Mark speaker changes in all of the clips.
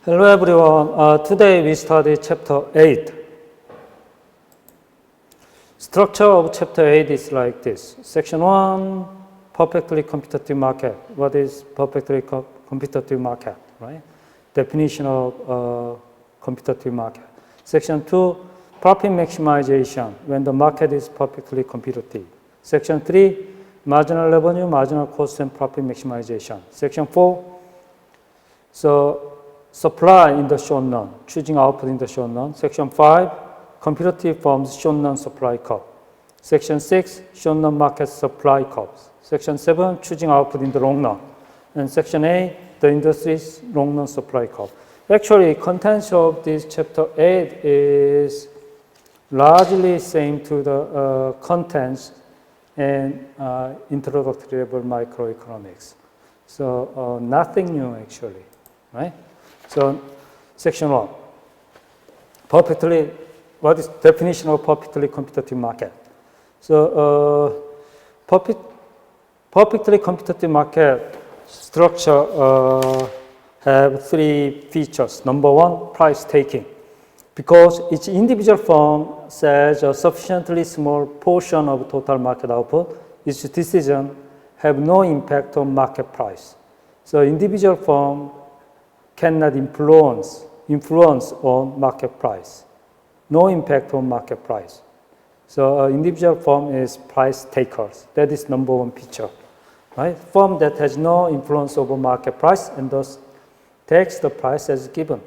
Speaker 1: Hello everyone. Today we study chapter 8. Structure of chapter 8 is like this. Section 1, perfectly competitive market. What is perfectly competitive market, right? Definition of competitive market. Section 2, profit maximization when the market is perfectly competitive. Section 3, marginal revenue, marginal cost and profit maximization. Section 4, supply in the short run, choosing output in the short run. Section 5, competitive firms short run supply curve. Section 6, short run market supply curves. Section 7, choosing output in the long run. And Section 8, the industry's long run supply curve. Actually, contents of this chapter 8 is largely same to the contents in introductory level microeconomics. So nothing new actually, right? So, section 1, what is definition of perfectly competitive market? So, perfectly competitive market structure have three features. Number one, price taking. Because each individual firm sells a sufficiently small portion of total market output, its decision have no impact on market price. So, individual firm cannot influence on market price. No impact on market price. So individual firm is price takers. That is number one feature. Right? Firm that has no influence over market price and thus takes the price as given.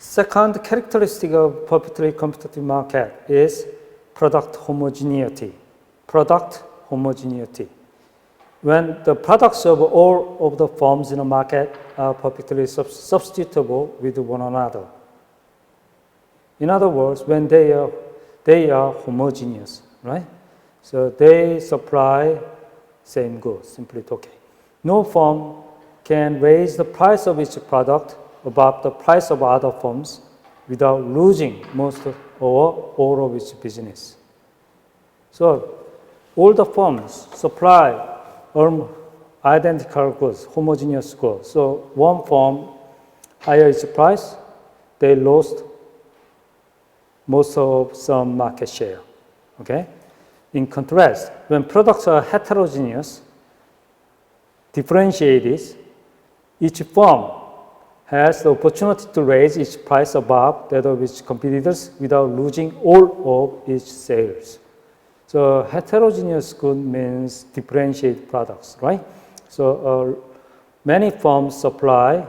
Speaker 1: Second characteristic of perfectly competitive market is product homogeneity. Product homogeneity. When the products of all of the firms in the market are perfectly substitutable with one another. In other words, when they are homogeneous, right? So they supply same goods, simply talking. No firm can raise the price of its product above the price of other firms without losing most or all of its business. So all the firms supply identical goods, homogeneous goods. So one firm higher its price, they lost most of some market share. Okay? In contrast, when products are heterogeneous, differentiated, each firm has the opportunity to raise its price above that of its competitors without losing all of its sales. So heterogeneous good means differentiated products, right? So many firms supply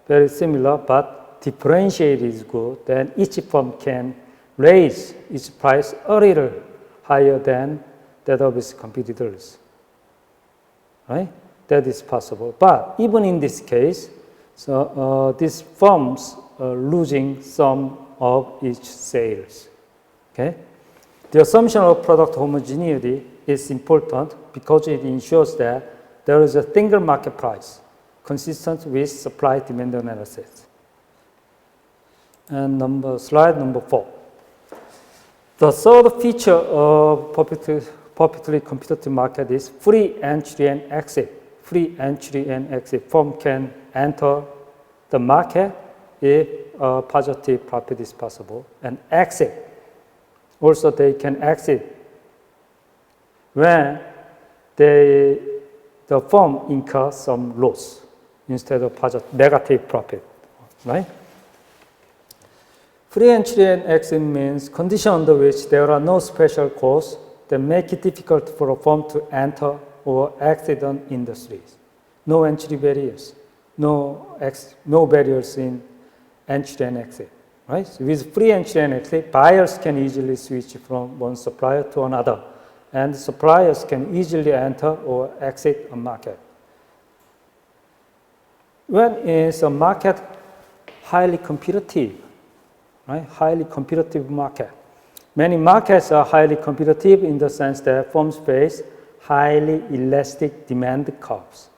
Speaker 1: very similar but differentiated goods. Then each firm can raise its price a little higher than that of its competitors, right? That is possible. But even in this case, so these firms are losing some of its sales. Okay. The assumption of product homogeneity is important because it ensures that there is a single market price consistent with supply-demand analysis. And slide number 4. The third feature of perfectly competitive market is free entry and exit. Free entry and exit. Firm can enter the market if a positive profit is possible, and exit. Also, they can exit when the firm incurs some loss instead of negative profit, right? Free entry and exit means condition under which there are no special costs that make it difficult for a firm to enter or exit on industries. No entry barriers, no barriers in entry and exit. Right? So with free entry and exit, buyers can easily switch from one supplier to another, and suppliers can easily enter or exit a market. When is a market highly competitive? Right? Highly competitive market. Many markets are highly competitive in the sense that firms face highly elastic demand curves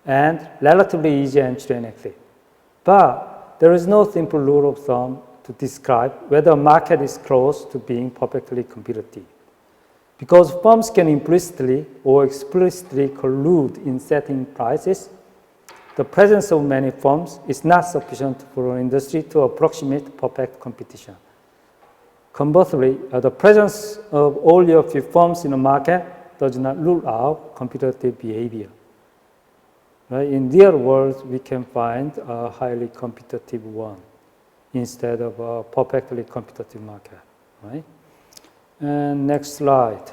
Speaker 1: and relatively easy entry and exit. But there is no simple rule of thumb to describe whether a market is close to being perfectly competitive. Because firms can implicitly or explicitly collude in setting prices, the presence of many firms is not sufficient for an industry to approximate perfect competition. Conversely, the presence of only a few firms in a market does not rule out competitive behavior. Right? In real world, we can find a highly competitive one instead of a perfectly competitive market. Right? And next slide.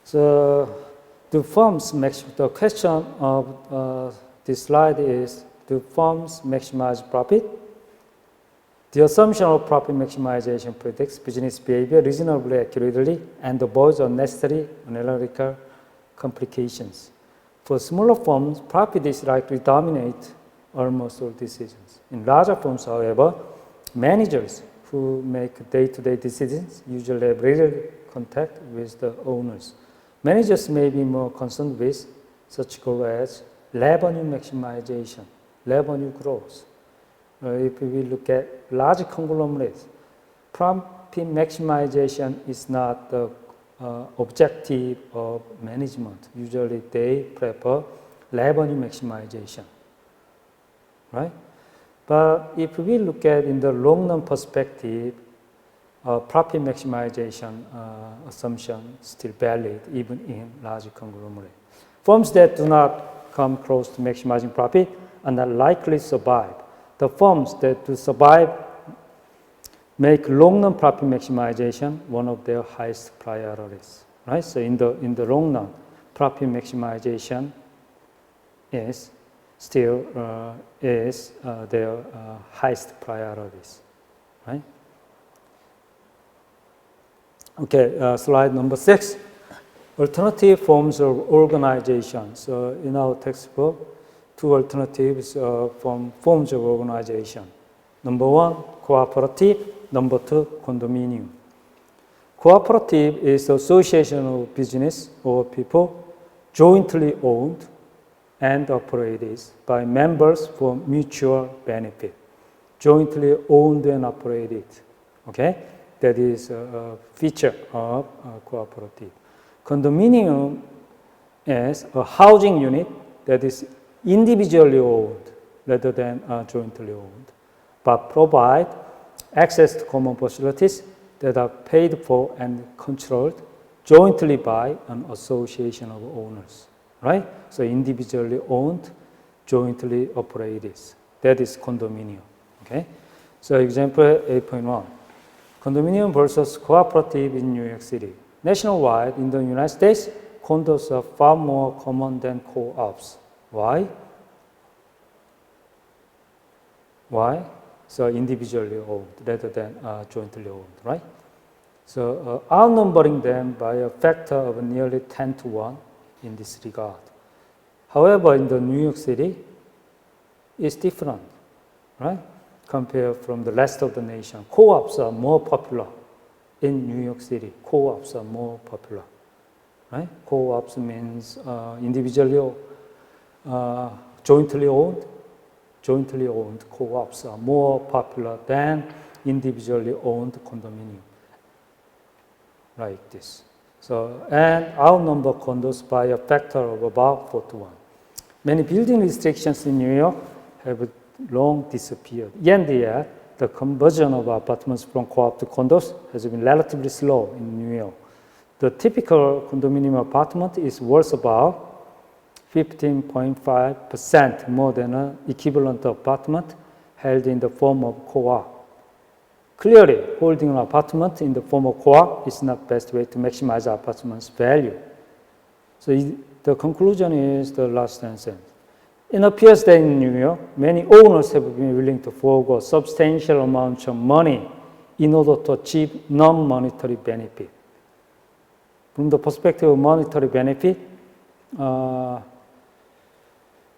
Speaker 1: So, the question of this slide is, do firms maximize profit? The assumption of profit maximization predicts business behavior reasonably accurately and avoids unnecessary analytical complications. For smaller firms, profit is likely to dominate almost all decisions. In larger firms, however, managers who make day-to-day decisions usually have little contact with the owners. Managers may be more concerned with such goals as revenue maximization, revenue growth. If we look at large conglomerates, profit maximization is not the objective of management. Usually they prefer revenue maximization, right? But if we look at in the long-run perspective, profit maximization assumption still valid even in large conglomerate. Firms that do not come close to maximizing profit are not likely to survive. The firms that do survive make long-run profit maximization one of their highest priorities, right? So in the long run, profit maximization is still their highest priorities, right? Okay, slide number 6. Alternative forms of organization. So in our textbook, 2 alternatives from forms of organization. Number 1, cooperative. Number 2, condominium. Cooperative is the association of business or people jointly owned and operated by members for mutual benefit. Jointly owned and operated. Okay, that is a feature of cooperative. Condominium is a housing unit that is individually owned rather than jointly owned, but provide access to common facilities that are paid for and controlled jointly by an association of owners, right? So individually owned, jointly operated. That is condominium, okay? So example 8.1, condominium versus cooperative in New York City. Nationwide, in the United States, condos are far more common than co-ops. Why? Why? So individually owned rather than jointly owned, right? So outnumbering them by a factor of nearly 10 to 1 in this regard. However, in the New York City, it's different, right? Compared from the rest of the nation. Co-ops are more popular in New York City. Co-ops are more popular, right? Co-ops means individually, jointly owned. Jointly owned co-ops are more popular than individually owned condominium, like this. So, and outnumber condos by a factor of about 4 to 1. Many building restrictions in New York have long disappeared. Yet the conversion of apartments from co-op to condos has been relatively slow in New York. The typical condominium apartment is worth about 15.5% more than an equivalent apartment held in the form of co-op. Clearly, holding an apartment in the form of co-op is not the best way to maximize apartment's value. So the conclusion is the last sentence. It appears that in New York, many owners have been willing to forego substantial amounts of money in order to achieve non-monetary benefit. From the perspective of monetary benefit,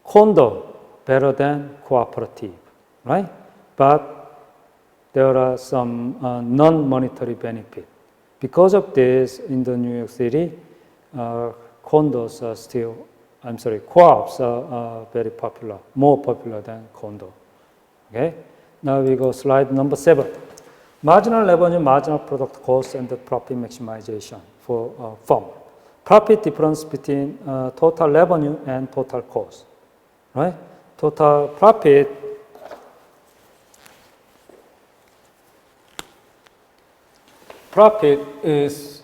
Speaker 1: condo better than cooperative, right? But there are some non-monetary benefit. Because of this, in the New York City, co-ops are very popular, more popular than condo. Okay. Now we go slide number 7. Marginal revenue, marginal product cost, and the profit maximization for firm. Profit difference between total revenue and total cost. right? Total profit is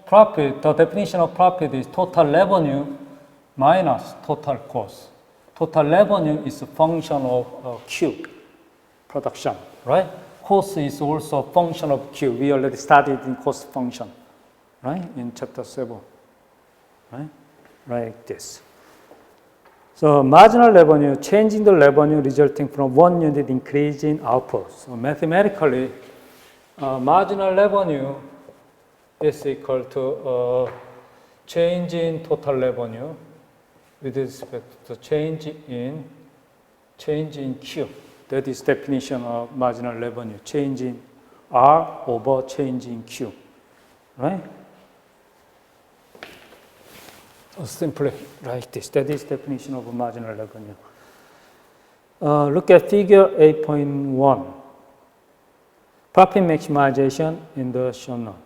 Speaker 1: profit. The definition of profit is total revenue minus total cost. Total revenue is a function of Q, production, right? Cost is also a function of Q. We already studied in cost function, right? In chapter 7, right? Like this. So marginal revenue, changing the revenue resulting from one unit increase in output. So mathematically, marginal revenue is equal to change in total revenue with respect to change in Q. That is definition of marginal revenue. Change in R over change in Q, right? Or simply like this. That is definition of marginal revenue. Look at figure 8.1. Profit maximization in the shown note.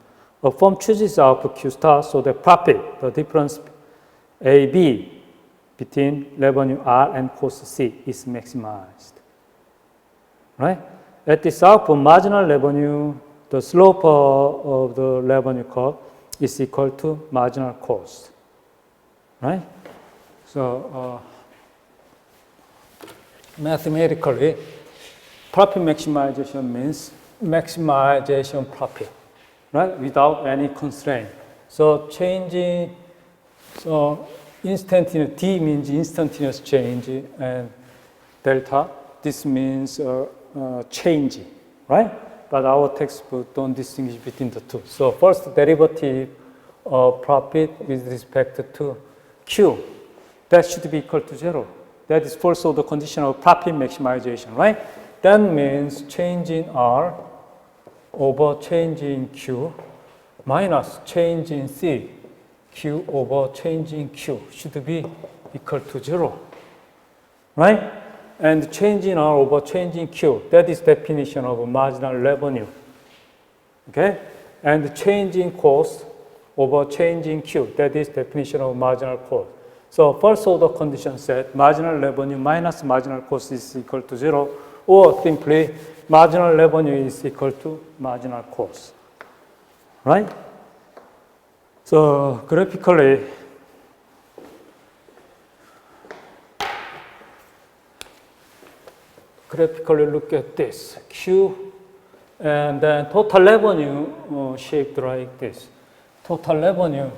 Speaker 1: A firm chooses output Q star so the profit, the difference AB between revenue R and cost C is maximized. Right? At this output, marginal revenue, the slope of the revenue curve is equal to marginal cost. Right? So, mathematically, profit maximization means maximization profit, right? Without any constraint. So, changing, so instantaneous, D means instantaneous change, and delta, this means change, right? But our textbook don't distinguish between the two. So, first derivative of profit with respect to Q, that should be equal to 0. That is also the condition of profit maximization, right? That means change in R over change in Q minus change in C, Q over change in Q should be equal to 0, right? And change in R over change in Q, that is definition of marginal revenue, okay? And change in cost over change in Q, that is definition of marginal cost. So first order condition set, marginal revenue minus marginal cost is equal to 0, or simply marginal revenue is equal to marginal cost, right? So graphically, look at this, Q, and then total revenue shaped like this. Total revenue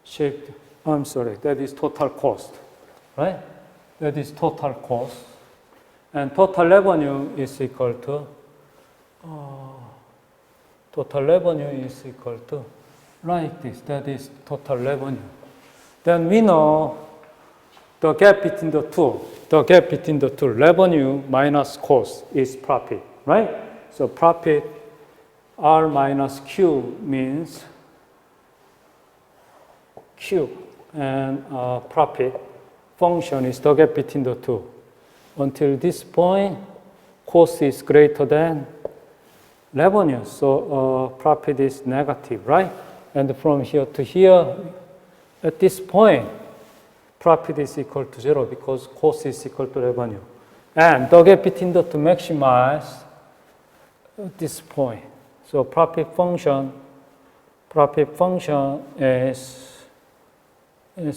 Speaker 1: shaped, I'm sorry, that is total cost, right? That is total cost. And total revenue is equal to, like this, that is total revenue. Then we know the gap between the two, revenue minus cost is profit, right? So profit R minus Q means Q, and profit function is the gap between the two. Until this point, cost is greater than revenue, so profit is negative, right? And from here to here, at this point, profit is equal to 0 because cost is equal to revenue. And the gap between the two maximize at this point. So profit function is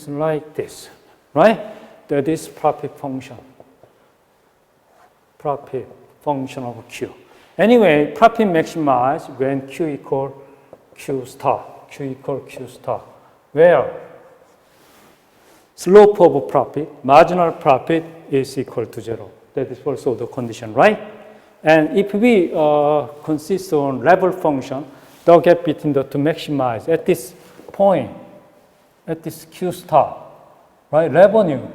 Speaker 1: like this, right? That is profit function of Q. Anyway, profit maximize when Q equal Q star, where slope of profit, marginal profit is equal to 0. That is also the condition, right? And if we consist on level function, the gap between the two maximize at this point, at this Q star, right? Revenue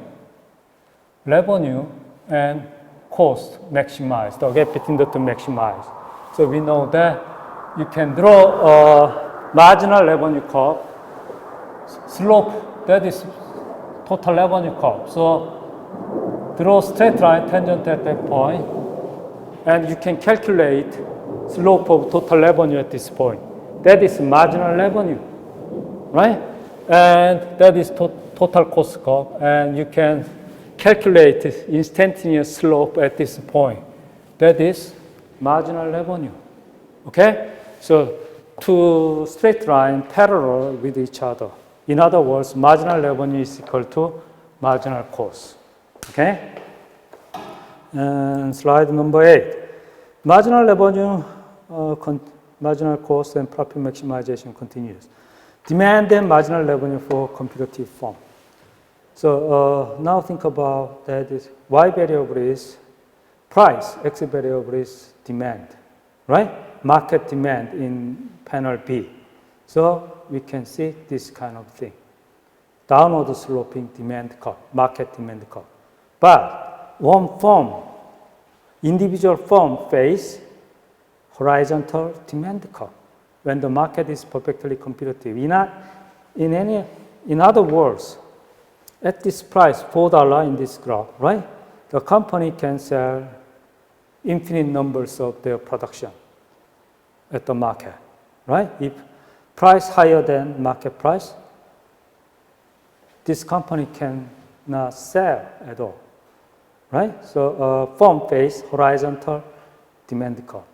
Speaker 1: and cost maximize, the gap between the two maximize. So we know that you can draw a marginal revenue curve, slope, that is total revenue curve. So draw straight line tangent at that point, and you can calculate slope of total revenue at this point. That is marginal revenue, right? And that is total cost curve, and you can calculate instantaneous slope at this point. That is marginal revenue. Okay? So two straight lines parallel with each other. In other words, marginal revenue is equal to marginal cost. Okay? And slide number 8. Marginal revenue, marginal cost and profit maximization continues. Demand and marginal revenue for computative form. So now think about that is y variable is price, x variable is demand, right? Market demand in panel B. So we can see this kind of thing. Downward sloping demand curve, market demand curve. But one firm, individual firm face horizontal demand curve when the market is perfectly competitive. In other words, at this price, $4 in this graph, right? The company can sell infinite numbers of their production at the market, right? If price higher than market price, this company cannot sell at all, right? So firm face horizontal demand curve.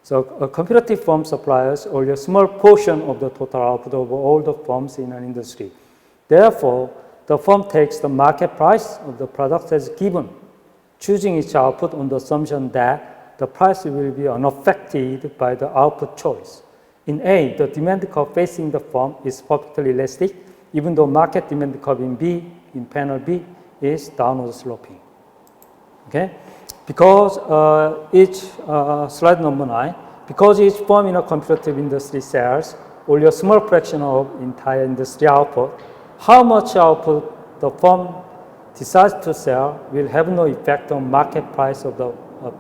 Speaker 1: So competitive firm suppliers only a small portion of the total output of all the firms in an industry. Therefore, the firm takes the market price of the product as given, choosing its output on the assumption that the price will be unaffected by the output choice. In A, the demand curve facing the firm is perfectly elastic, even though market demand curve in B, in panel B, is downward sloping. Okay? Because slide number 9, because each firm in a competitive industry sells only a small fraction of entire industry output, how much output the firm decides to sell will have no effect on market price of the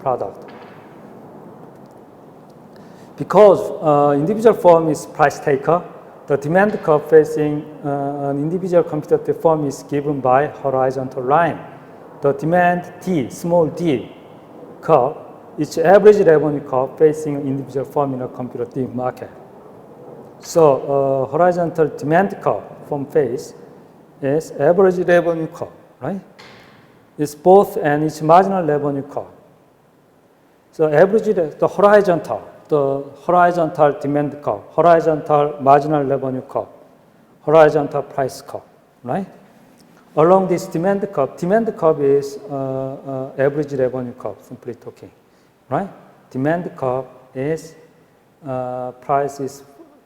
Speaker 1: product. Because individual firm is price taker, the demand curve facing an individual competitive firm is given by horizontal line. The demand D, small d curve, is average revenue curve facing an individual firm in a competitive market. So horizontal demand curve from face is average revenue curve, right? It's both and it's marginal revenue curve. So average, the horizontal demand curve, horizontal marginal revenue curve, horizontal price curve, right? Along this demand curve is average revenue curve, simply talking, right? Demand curve is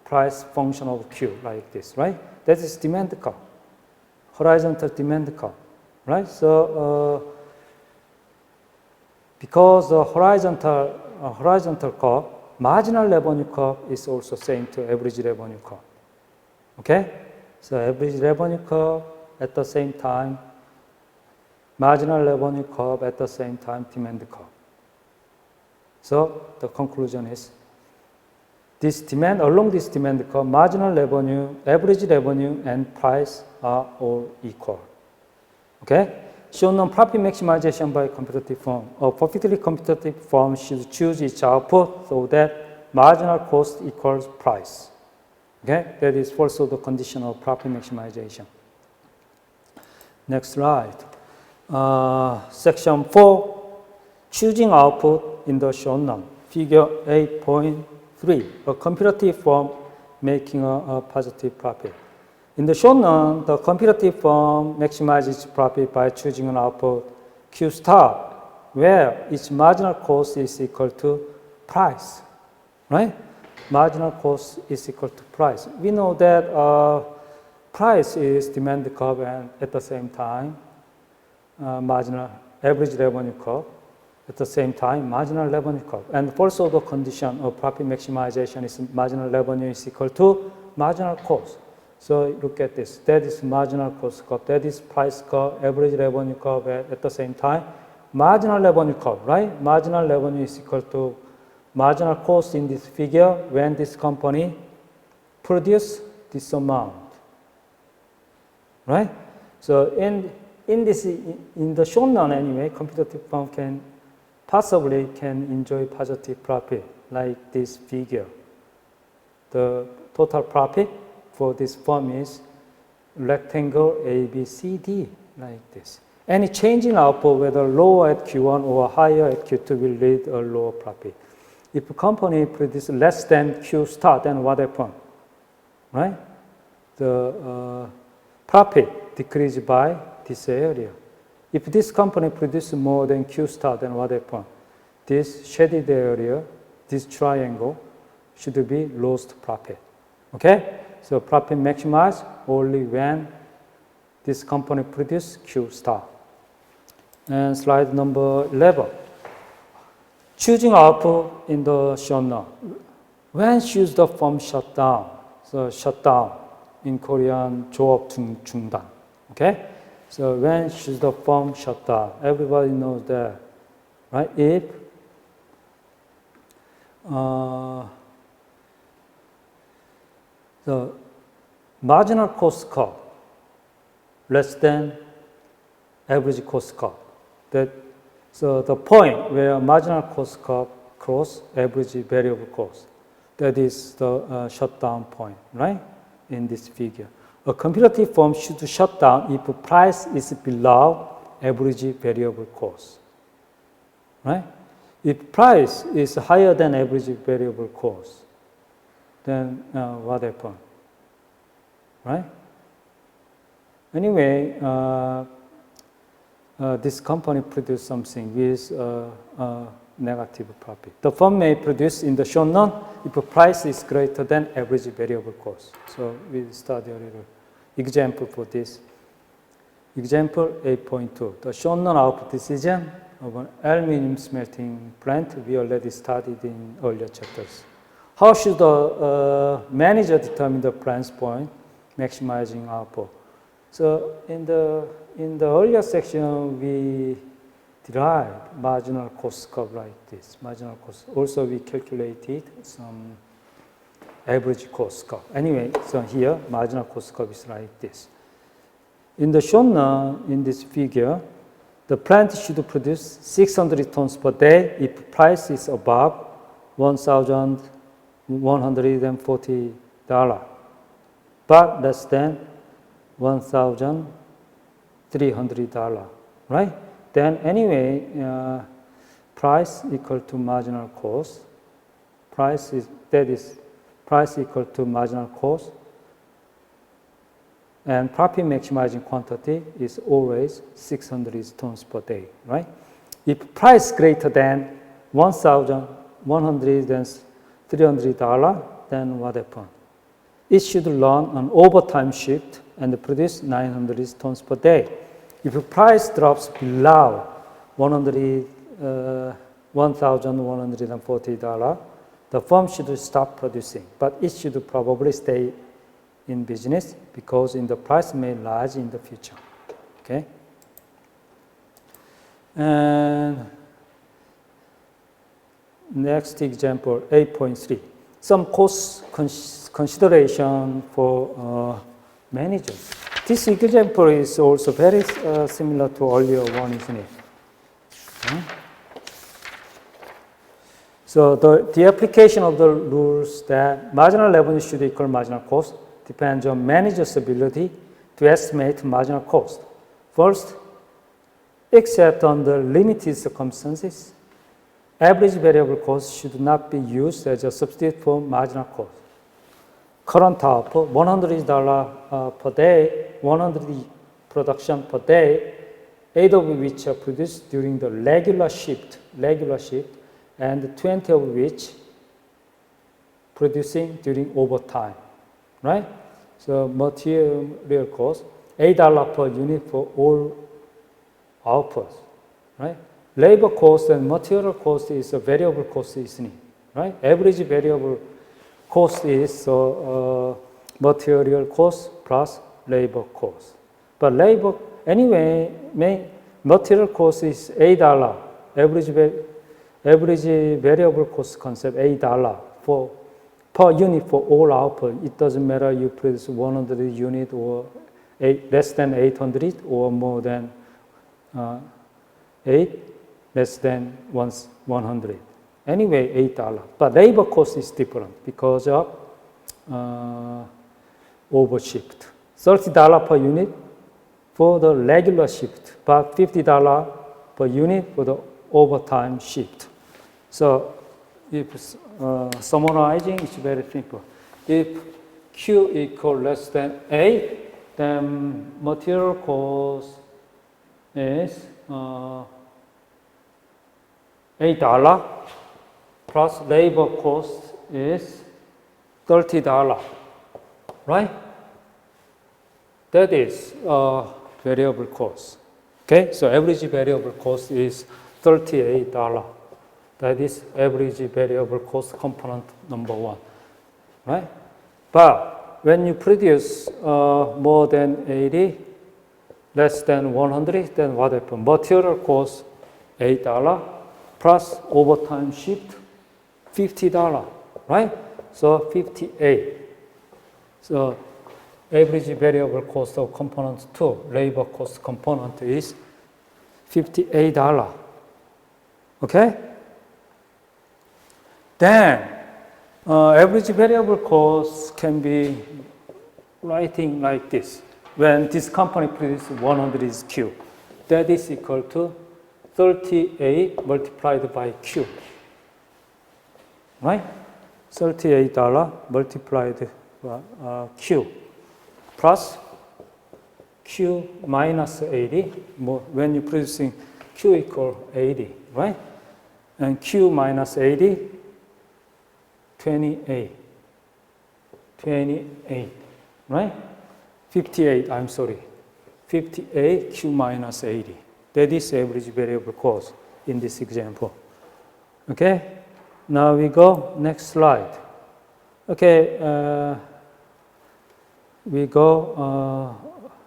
Speaker 1: price function of Q, like this, right? That is demand curve, horizontal demand curve, right? So because the horizontal curve, marginal revenue curve is also same to average revenue curve, okay? So average revenue curve at the same time, marginal revenue curve at the same time, demand curve. So the conclusion is along this demand curve, marginal revenue, average revenue, and price are all equal. Okay? Shown on profit maximization by competitive firm. A perfectly competitive firm should choose its output so that marginal cost equals price. Okay? That is also the condition of profit maximization. Next slide. Section 4, choosing output in the shown figure 8.3, a competitive firm making a positive profit. In the shown the competitive firm maximizes profit by choosing an output Q star, where its marginal cost is equal to price, right? Marginal cost is equal to price. We know that price is demand curve and at the same time marginal average revenue curve, at the same time marginal revenue curve. And also the condition of profit maximization is marginal revenue is equal to marginal cost. So look at this. That is marginal cost curve. That is price curve, average revenue curve at the same time. Marginal revenue curve, right? Marginal revenue is equal to marginal cost in this figure when this company produce this amount, right? So in the shown anyway, competitive firm can enjoy positive profit like this figure. The total profit for this firm is rectangle A, B, C, D, like this. any change in output, whether lower at Q1 or higher at Q2, will lead a lower profit. If a company produces less than Q start, then what happens? Right? The profit decreases by this area. If this company produces more than Q start, then what happens? This shaded area, this triangle, should be lost profit. Okay? So profit maximized only when this company produces Q star. And slide number 11. Choosing output in the shutdown. When should the firm shut down? So shut down in Korean 조업 중단. Okay? So when should the firm shut down? Everybody knows that, right? If the marginal cost curve less than average cost curve. So the point where marginal cost curve cross average variable cost, that is the shutdown point, right? In this figure. A competitive firm should shut down if price is below average variable cost, right? If price is higher than average variable cost, then what happens, right? Anyway, this company produced something with negative profit. The firm may produce in the short run if the price is greater than average variable cost. So we study a little example for this. Example 8.2. The short run output decision of an aluminum smelting plant we already studied in earlier chapters. How should the manager determine the plant's point, maximizing output? So in the earlier section, we derived marginal cost curve like this. Marginal cost. Also, we calculated some average cost curve. Anyway, so here marginal cost curve is like this. In the short run, in this figure, the plant should produce 600 tons per day if price is above $1,140, but less than $1,300, right? Then anyway, price equal to marginal cost. Price equal to marginal cost. And profit maximizing quantity is always 600 tons per day, right? If price greater than $1,300, then what happens? It should run an overtime shift and produce 900 tons per day. If the price drops below $1,140, the firm should stop producing, but it should probably stay in business because the price may rise in the future. Okay. And next example, 8.3. Some cost consideration for managers. This example is also very similar to earlier one, isn't it? So the application of the rules that marginal revenue should equal marginal cost depends on manager's ability to estimate marginal cost. First, except under limited circumstances, average variable cost should not be used as a substitute for marginal cost. Current output, $100 per day, 100 production per day, 8 of which are produced during the regular shift, and 20 of which producing during overtime, right? So material cost, $8 per unit for all outputs, right? Labor cost and material cost is a variable cost, isn't it? Right? Average variable cost is material cost plus labor cost. But labor, anyway, material cost is $8. Average variable cost concept $8 per unit for all output. It doesn't matter you produce 100 unit or less than 800 or more than 8, less than 100. Anyway, $8. But labor cost is different because of overshift. $30 per unit for the regular shift, but $50 per unit for the overtime shift. So if summarizing, it's very simple. If Q equal less than A, then material cost is $8 plus labor cost is $30, right? That is variable cost. Okay, so average variable cost is $38. That is average variable cost component number one, right? But when you produce more than 80, less than 100, then what happens? Material cost $8 plus overtime shift $50, right? So 58. So average variable cost of component 2, labor cost component is $58. Okay? Then average variable cost can be writing like this. When this company produces 100 is Q, that is equal to 38 multiplied by Q, right? $38 multiplied by Q plus Q minus 80. When you're producing Q equal 80, right? And Q minus 80, 28, right? 58, I'm sorry. 58 Q minus 80. That is average variable cost in this example. Okay? Now we go next slide. Okay, we go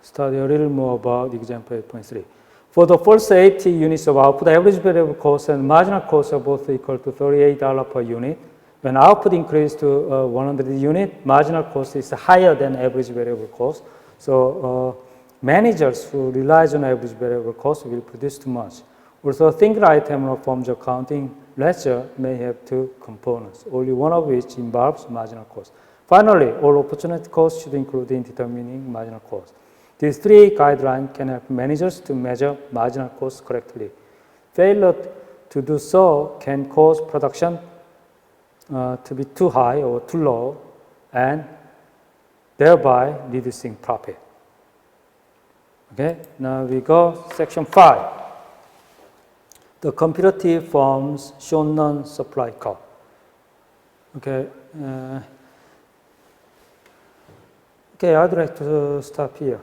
Speaker 1: study a little more about example 8.3. For the first 80 units of output, average variable cost and marginal cost are both equal to $38 per unit. When output increases to 100 unit, marginal cost is higher than average variable cost. So managers who relies on average variable cost will produce too much. Also, a single item of firm's accounting ledger may have two components, only one of which involves marginal cost. Finally, all opportunity costs should include in determining marginal cost. These three guidelines can help managers to measure marginal cost correctly. Failure to do so can cause production to be too high or too low, and thereby reducing profit. Okay, now we go section 5. The competitive firms Shonan supply curve. Okay, okay, I'd like to stop here.